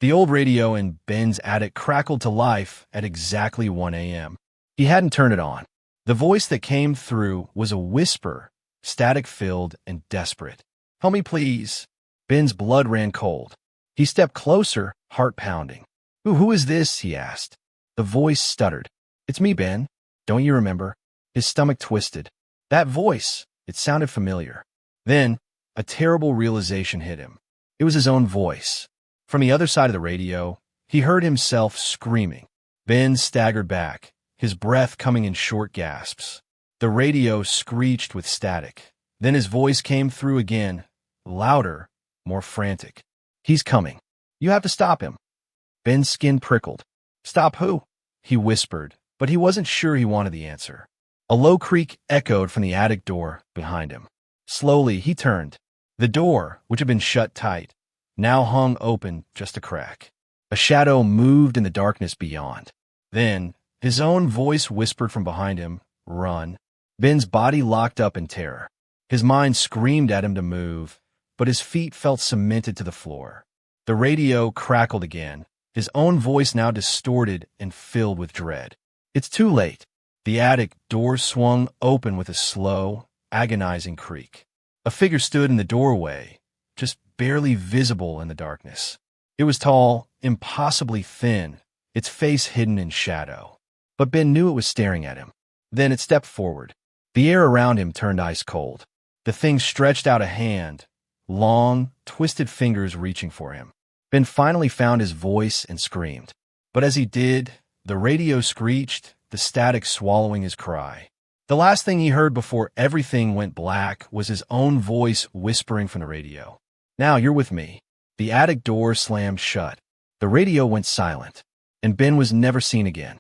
The old radio in Ben's attic crackled to life at exactly 1 a.m. He hadn't turned it on. The voice that came through was a whisper, static-filled and desperate. "Help me, please." Ben's blood ran cold. He stepped closer, heart pounding. Who is this?" he asked. The voice stuttered. "It's me, Ben. Don't you remember?" His stomach twisted. That voice, it sounded familiar. Then, a terrible realization hit him. It was his own voice. From the other side of the radio, he heard himself screaming. Ben staggered back, his breath coming in short gasps. The radio screeched with static. Then his voice came through again, louder, more frantic. "He's coming. You have to stop him." Ben's skin prickled. "Stop who?" he whispered, but he wasn't sure he wanted the answer. A low creak echoed from the attic door behind him. Slowly, he turned. The door, which had been shut tight, now hung open just a crack. A shadow moved in the darkness beyond. Then, his own voice whispered from behind him, "Run." Ben's body locked up in terror. His mind screamed at him to move, but his feet felt cemented to the floor. The radio crackled again, his own voice now distorted and filled with dread. "It's too late." The attic door swung open with a slow, agonizing creak. A figure stood in the doorway, just barely visible in the darkness. It was tall, impossibly thin, its face hidden in shadow. But Ben knew it was staring at him. Then it stepped forward. The air around him turned ice cold. The thing stretched out a hand, long, twisted fingers reaching for him. Ben finally found his voice and screamed. But as he did, the radio screeched, the static swallowing his cry. The last thing he heard before everything went black was his own voice whispering from the radio. "Now you're with me." The attic door slammed shut. The radio went silent, and Ben was never seen again.